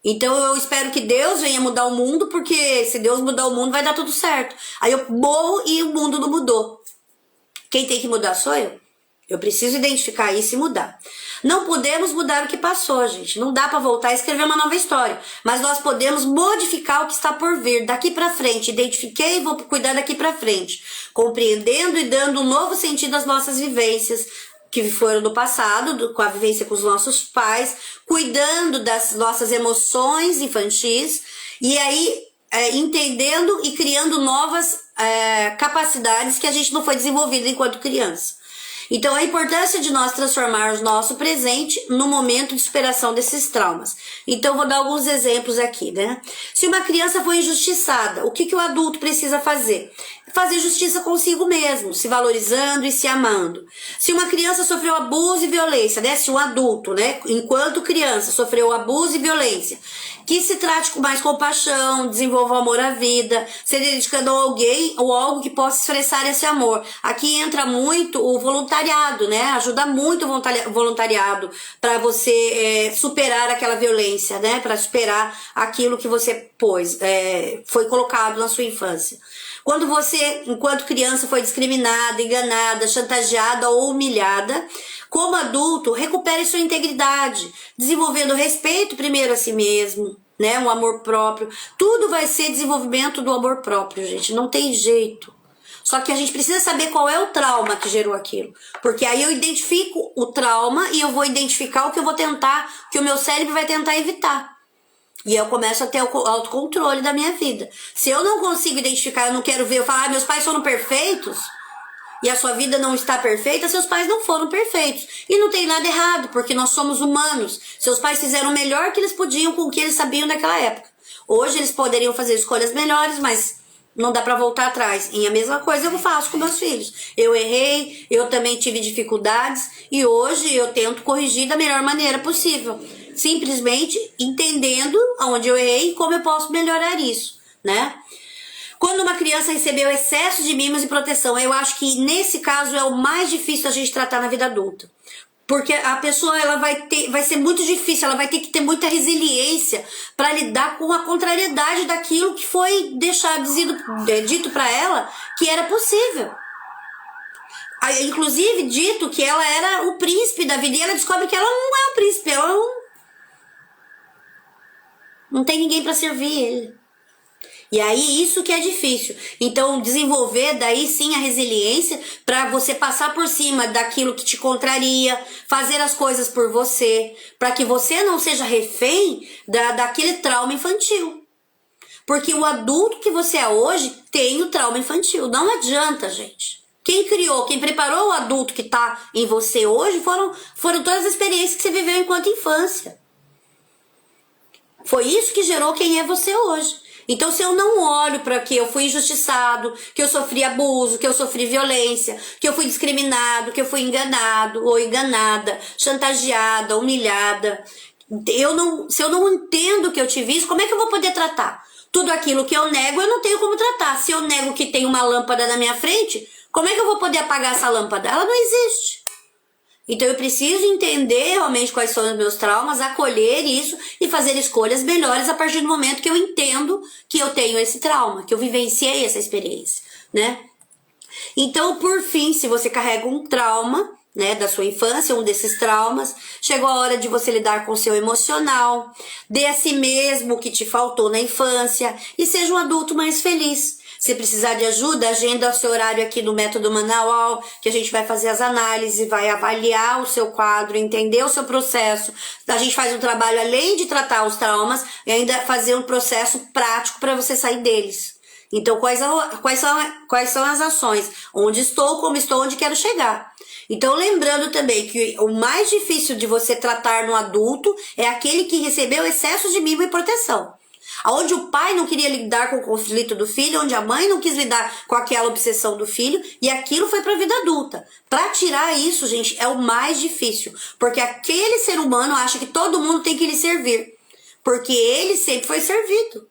Então eu espero que Deus venha mudar o mundo, porque se Deus mudar o mundo vai dar tudo certo. Aí eu morro e o mundo não mudou. Quem tem que mudar sou eu. Eu preciso identificar isso e mudar. Não podemos mudar o que passou, gente. Não dá para voltar e escrever uma nova história. Mas nós podemos modificar o que está por vir daqui para frente. Identifiquei e vou cuidar daqui para frente. Compreendendo e dando um novo sentido às nossas vivências que foram do passado, com a vivência com os nossos pais, cuidando das nossas emoções infantis e aí entendendo e criando novas capacidades que a gente não foi desenvolvido enquanto criança. Então, a importância de nós transformarmos nosso presente no momento de superação desses traumas. Então, vou dar alguns exemplos aqui, né? Se uma criança foi injustiçada, o que o adulto precisa fazer? Fazer justiça consigo mesmo, se valorizando e se amando. Se uma criança sofreu abuso e violência, né? Se um adulto, né, enquanto criança, sofreu abuso e violência, que se trate com mais compaixão, desenvolva o amor à vida, se dedicando a alguém ou algo que possa expressar esse amor. Aqui entra muito o voluntariado, né? Ajuda muito o voluntariado para você superar aquela violência, né? Para superar aquilo que você foi colocado na sua infância. Quando você, enquanto criança, foi discriminada, enganada, chantageada ou humilhada, como adulto, recupere sua integridade, desenvolvendo respeito primeiro a si mesmo, né? Um amor próprio. Tudo vai ser desenvolvimento do amor próprio, gente. Não tem jeito. Só que a gente precisa saber qual é o trauma que gerou aquilo. Porque aí eu identifico o trauma e eu vou identificar o que eu vou tentar, que o meu cérebro vai tentar evitar. E eu começo a ter o autocontrole da minha vida. Se eu não consigo identificar, eu não quero ver, eu falo, meus pais foram perfeitos, e a sua vida não está perfeita, seus pais não foram perfeitos. E não tem nada errado, porque nós somos humanos. Seus pais fizeram o melhor que eles podiam com o que eles sabiam naquela época. Hoje eles poderiam fazer escolhas melhores, mas não dá pra voltar atrás. E a mesma coisa eu faço com meus filhos. Eu errei, eu também tive dificuldades, e hoje eu tento corrigir da melhor maneira possível. Simplesmente entendendo onde eu errei e como eu posso melhorar isso, né? Quando uma criança recebeu excesso de mimos e proteção, eu acho que nesse caso é o mais difícil a gente tratar na vida adulta. Porque a pessoa ela vai ser muito difícil, ela vai ter que ter muita resiliência para lidar com a contrariedade daquilo que foi dito para ela que era possível. Inclusive dito que ela era o príncipe da vida e ela descobre que ela não é o príncipe, ela não tem ninguém para servir ele. E aí isso que é difícil. Então desenvolver daí sim a resiliência para você passar por cima daquilo que te contraria, fazer as coisas por você, para que você não seja refém daquele trauma infantil. Porque o adulto que você é hoje tem o trauma infantil. Não adianta, gente. Quem criou, quem preparou o adulto que está em você hoje foram todas as experiências que você viveu enquanto infância. Foi isso que gerou quem é você hoje. Então, se eu não olho para que eu fui injustiçado, que eu sofri abuso, que eu sofri violência, que eu fui discriminado, que eu fui enganado ou enganada, chantageada, humilhada, se eu não entendo que eu tive isso, como é que eu vou poder tratar? Tudo aquilo que eu nego, eu não tenho como tratar. Se eu nego que tem uma lâmpada na minha frente, como é que eu vou poder apagar essa lâmpada? Ela não existe. Então eu preciso entender realmente quais são os meus traumas, acolher isso e fazer escolhas melhores a partir do momento que eu entendo que eu tenho esse trauma, que eu vivenciei essa experiência, né? Então, por fim, se você carrega um trauma, né, da sua infância, um desses traumas, chegou a hora de você lidar com o seu emocional, dê a si mesmo o que te faltou na infância e seja um adulto mais feliz. Se precisar de ajuda, agenda o seu horário aqui no Método Manual, que a gente vai fazer as análises, vai avaliar o seu quadro, entender o seu processo. A gente faz um trabalho além de tratar os traumas e ainda fazer um processo prático para você sair deles. Então, quais são as ações? Onde estou, como estou, onde quero chegar. Então, lembrando também que o mais difícil de você tratar no adulto é aquele que recebeu excesso de mimo e proteção. Onde o pai não queria lidar com o conflito do filho, onde a mãe não quis lidar com aquela obsessão do filho, e aquilo foi para a vida adulta. Para tirar isso, gente, é o mais difícil, porque aquele ser humano acha que todo mundo tem que lhe servir, porque ele sempre foi servido.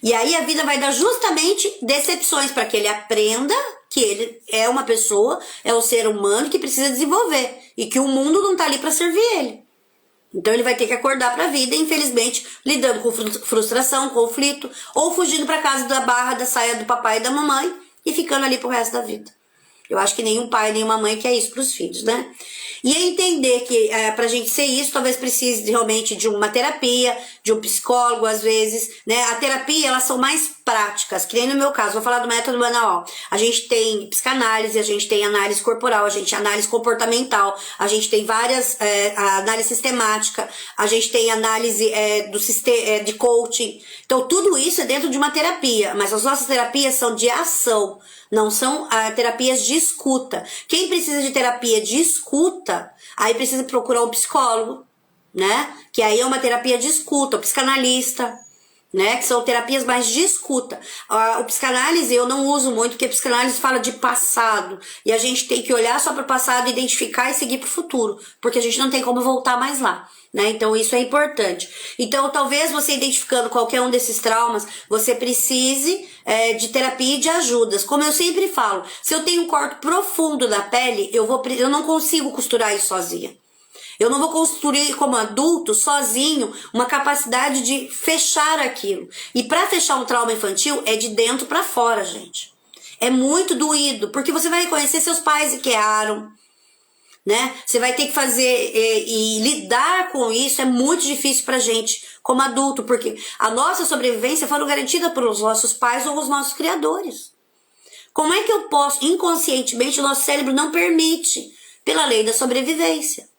E aí a vida vai dar justamente decepções para que ele aprenda que ele é uma pessoa, é um ser humano que precisa desenvolver, e que o mundo não está ali para servir ele. Então ele vai ter que acordar para a vida, infelizmente, lidando com frustração, conflito, ou fugindo para casa da barra da saia do papai e da mamãe e ficando ali pro resto da vida. Eu acho que nenhum pai, nenhuma mãe quer isso pros filhos, né? E é entender que pra gente ser isso, talvez precise realmente de uma terapia, de um psicólogo, às vezes, né? A terapia, elas são mais práticas, que nem no meu caso, vou falar do método manual. A gente tem psicanálise, a gente tem análise corporal, a gente tem análise comportamental, a gente tem várias, análise sistemática, a gente tem análise do sistema, de coaching. Então, tudo isso é dentro de uma terapia, mas as nossas terapias são de ação, não são terapias de escuta. Quem precisa de terapia de escuta, aí precisa procurar um psicólogo, né? Que aí é uma terapia de escuta, o psicanalista, né? Que são terapias mais de escuta. O psicanálise eu não uso muito, porque a psicanálise fala de passado. E a gente tem que olhar só para o passado, identificar e seguir para o futuro. Porque a gente não tem como voltar mais lá. Né? Então isso é importante. Então talvez você identificando qualquer um desses traumas, você precise de terapia e de ajudas. Como eu sempre falo, se eu tenho um corte profundo na pele, eu não consigo costurar isso sozinha. Eu não vou construir como adulto, sozinho, uma capacidade de fechar aquilo. E para fechar um trauma infantil é de dentro para fora, gente. É muito doído, porque você vai reconhecer seus pais que erraram, né? Você vai ter que fazer e lidar com isso é muito difícil pra gente como adulto, porque a nossa sobrevivência foi garantida pelos nossos pais ou os nossos criadores. Como é que eu posso, inconscientemente, o nosso cérebro não permite, pela lei da sobrevivência.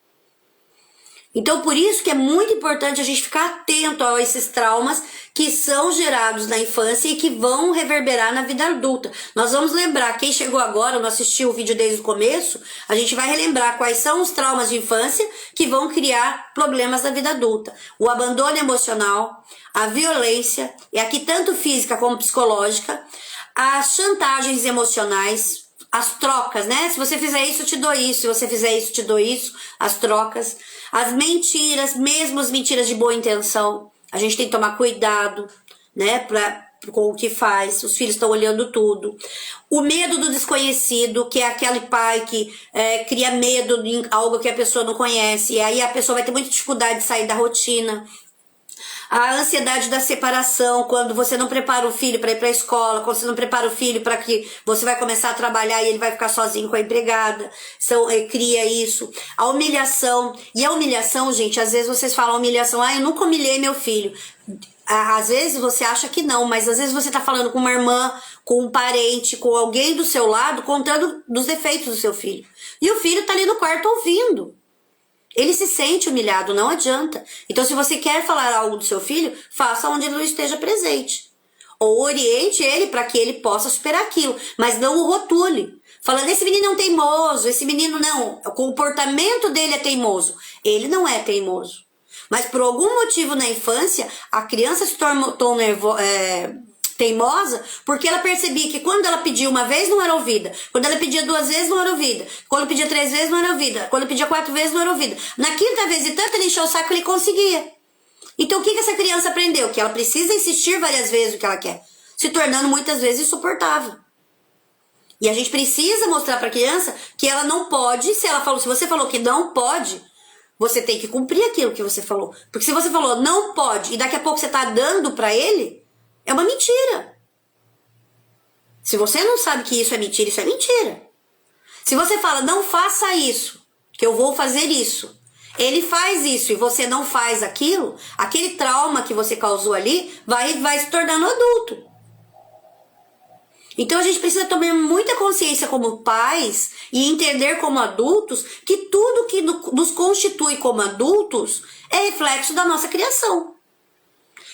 Então, por isso que é muito importante a gente ficar atento a esses traumas que são gerados na infância e que vão reverberar na vida adulta. Nós vamos lembrar, quem chegou agora, não assistiu o vídeo desde o começo, a gente vai relembrar quais são os traumas de infância que vão criar problemas na vida adulta. O abandono emocional, a violência, e aqui tanto física como psicológica, as chantagens emocionais, as trocas, né? Se você fizer isso, eu te dou isso. Se você fizer isso, eu te dou isso. As trocas. As mentiras, mesmo as mentiras de boa intenção. A gente tem que tomar cuidado, né? Com o que faz. Os filhos estão olhando tudo. O medo do desconhecido, que é aquele pai que cria medo em algo que a pessoa não conhece. E aí a pessoa vai ter muita dificuldade de sair da rotina. A ansiedade da separação, quando você não prepara o filho para ir para a escola, quando você não prepara o filho para que você vai começar a trabalhar e ele vai ficar sozinho com a empregada, cria isso. A humilhação, e a humilhação, gente, às vezes vocês falam humilhação, eu nunca humilhei meu filho. Às vezes você acha que não, mas às vezes você tá falando com uma irmã, com um parente, com alguém do seu lado, contando dos defeitos do seu filho. E o filho tá ali no quarto ouvindo. Ele se sente humilhado, não adianta. Então, se você quer falar algo do seu filho, faça onde ele não esteja presente. Ou oriente ele para que ele possa superar aquilo, mas não o rotule. Falando, esse menino é um teimoso, esse menino não, o comportamento dele é teimoso. Ele não é teimoso. Mas por algum motivo na infância, a criança se tornou teimosa, porque ela percebia que quando ela pedia uma vez não era ouvida, quando ela pedia 2 vezes não era ouvida, quando pedia 3 vezes não era ouvida, quando pedia 4 vezes não era ouvida. Na 5ª vez e tanto ele encheu o saco, ele conseguia. Então o que essa criança aprendeu? Que ela precisa insistir várias vezes o que ela quer, se tornando muitas vezes insuportável. E a gente precisa mostrar para a criança que ela não pode, se você falou que não pode, você tem que cumprir aquilo que você falou. Porque se você falou não pode e daqui a pouco você está dando para ele, é uma mentira. Se você não sabe que isso é mentira, isso é mentira. Se você fala, não faça isso, que eu vou fazer isso, ele faz isso e você não faz aquilo, aquele trauma que você causou ali vai se tornando adulto. Então a gente precisa tomar muita consciência como pais e entender como adultos que tudo que nos constitui como adultos é reflexo da nossa criação.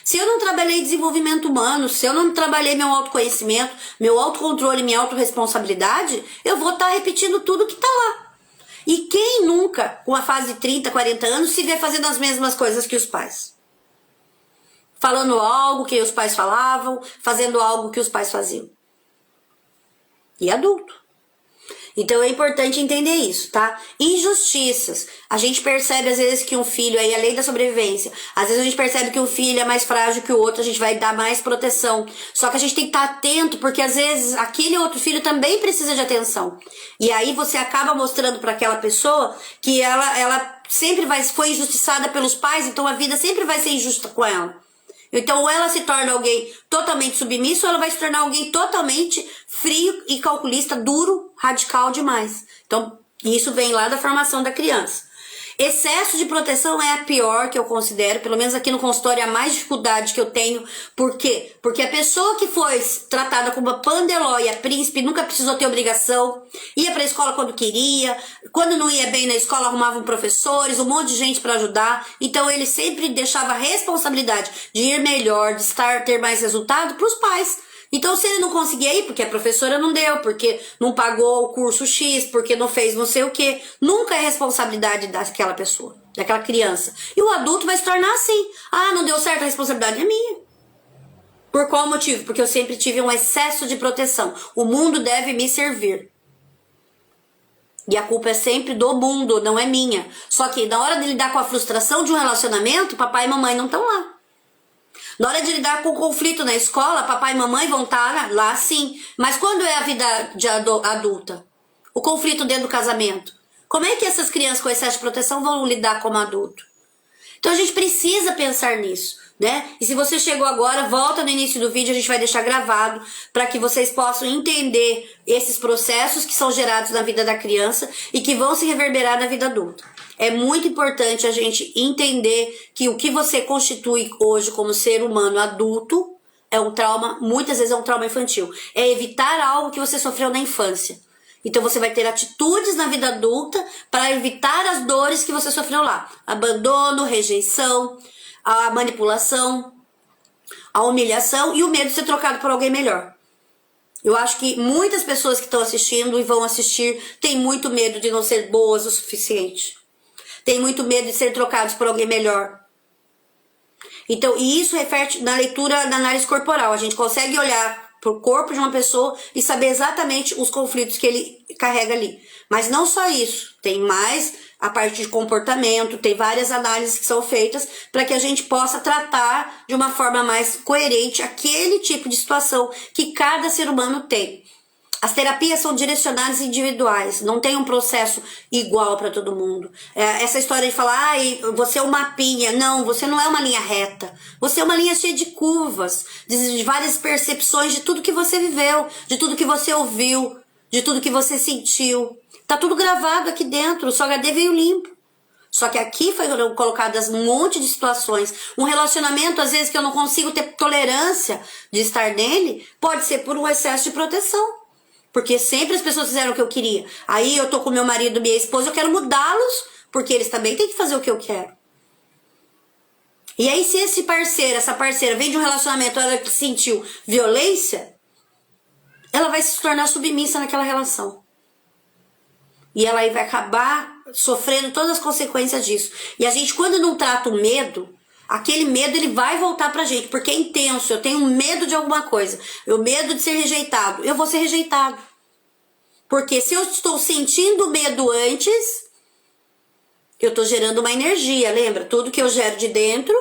Se eu não trabalhei desenvolvimento humano, se eu não trabalhei meu autoconhecimento, meu autocontrole, minha autorresponsabilidade, eu vou estar repetindo tudo que está lá. E quem nunca, com a fase de 30, 40 anos, se vê fazendo as mesmas coisas que os pais? Falando algo que os pais falavam, fazendo algo que os pais faziam. E adulto. Então é importante entender isso, tá? Injustiças. A gente percebe às vezes que um filho, aí a lei da sobrevivência, às vezes a gente percebe que um filho é mais frágil que o outro, a gente vai dar mais proteção. Só que a gente tem que estar atento, porque às vezes aquele outro filho também precisa de atenção. E aí você acaba mostrando para aquela pessoa que ela sempre foi injustiçada pelos pais, então a vida sempre vai ser injusta com ela. Então, ou ela se torna alguém totalmente submisso, ou ela vai se tornar alguém totalmente frio e calculista, duro, radical demais. Então, isso vem lá da formação da criança. Excesso de proteção é a pior que eu considero, pelo menos aqui no consultório, é a mais dificuldade que eu tenho. Por quê? Porque a pessoa que foi tratada como uma pandelóia, príncipe, nunca precisou ter obrigação, ia pra escola quando queria, quando não ia bem na escola arrumavam professores, um monte de gente para ajudar. Então ele sempre deixava a responsabilidade de ir melhor, de ter mais resultado pros pais. Então, se ele não conseguia ir, porque a professora não deu, porque não pagou o curso X, porque não fez não sei o que, nunca é responsabilidade daquela pessoa, daquela criança. E o adulto vai se tornar assim. Ah, não deu certo, a responsabilidade é minha. Por qual motivo? Porque eu sempre tive um excesso de proteção. O mundo deve me servir. E a culpa é sempre do mundo, não é minha. Só que na hora de lidar com a frustração de um relacionamento, papai e mamãe não estão lá. Na hora de lidar com o conflito na escola, papai e mamãe vão estar lá sim. Mas quando é a vida de adulta? O conflito dentro do casamento? Como é que essas crianças com excesso de proteção vão lidar como adulto? Então a gente precisa pensar nisso, né? E se você chegou agora, volta no início do vídeo, a gente vai deixar gravado para que vocês possam entender esses processos que são gerados na vida da criança e que vão se reverberar na vida adulta. É muito importante a gente entender que o que você constitui hoje como ser humano adulto é um trauma, muitas vezes é um trauma infantil. É evitar algo que você sofreu na infância. Então você vai ter atitudes na vida adulta para evitar as dores que você sofreu lá. Abandono, rejeição, a manipulação, a humilhação e o medo de ser trocado por alguém melhor. Eu acho que muitas pessoas que estão assistindo e vão assistir têm muito medo de não ser boas o suficiente. Tem muito medo de ser trocados por alguém melhor. Então, e isso reflete na leitura da análise corporal. A gente consegue olhar para o corpo de uma pessoa e saber exatamente os conflitos que ele carrega ali. Mas não só isso. Tem mais a parte de comportamento, tem várias análises que são feitas para que a gente possa tratar de uma forma mais coerente aquele tipo de situação que cada ser humano tem. As terapias são direcionadas individuais, não tem um processo igual para todo mundo. Essa história de falar, você é um mapinha. Não, você não é uma linha reta. Você é uma linha cheia de curvas, de várias percepções de tudo que você viveu, de tudo que você ouviu, de tudo que você sentiu. Tá tudo gravado aqui dentro, o seu HD veio limpo. Só que aqui foi colocadas um monte de situações. Um relacionamento, às vezes, que eu não consigo ter tolerância de estar nele, pode ser por um excesso de proteção. Porque sempre as pessoas fizeram o que eu queria. Aí eu tô com meu marido, minha esposa, eu quero mudá-los, porque eles também têm que fazer o que eu quero. E aí se esse parceiro, essa parceira vem de um relacionamento, ela que sentiu violência, ela vai se tornar submissa naquela relação. E ela aí vai acabar sofrendo todas as consequências disso. E a gente, quando não trata o medo, aquele medo ele vai voltar pra gente, porque é intenso. Eu tenho medo de alguma coisa, eu medo de ser rejeitado, eu vou ser rejeitado. Porque se eu estou sentindo medo antes, eu estou gerando uma energia, lembra? Tudo que eu gero de dentro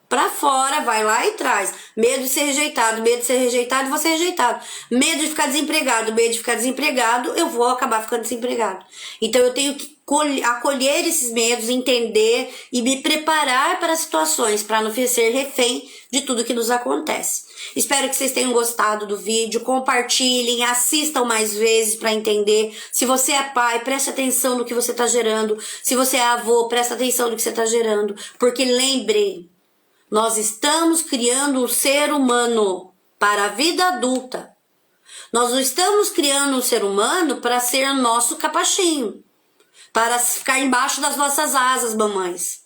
pra fora, vai lá e traz. Medo de ser rejeitado, vou ser rejeitado. Medo de ficar desempregado, eu vou acabar ficando desempregado. Então eu tenho que acolher esses medos, entender e me preparar para as situações, para não ser refém de tudo que nos acontece. Espero que vocês tenham gostado do vídeo, compartilhem, assistam mais vezes para entender. Se você é pai, preste atenção no que você está gerando. Se você é avô, preste atenção no que você está gerando. Porque lembrem, nós estamos criando um ser humano para a vida adulta. Nós não estamos criando um ser humano para ser nosso capachinho, para ficar embaixo das nossas asas, mamães.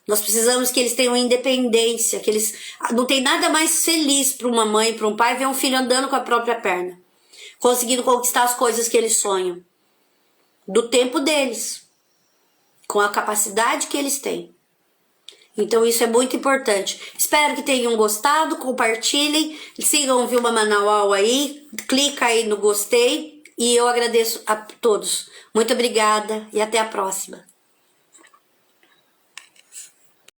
Nós precisamos que eles tenham independência, que eles... Não tem nada mais feliz para uma mãe, para um pai, ver um filho andando com a própria perna, conseguindo conquistar as coisas que eles sonham, do tempo deles, com a capacidade que eles têm. Então isso é muito importante. Espero que tenham gostado, compartilhem, sigam o Vilma Manaual aí, clica aí no gostei, E eu agradeço a todos. Muito obrigada e até a próxima.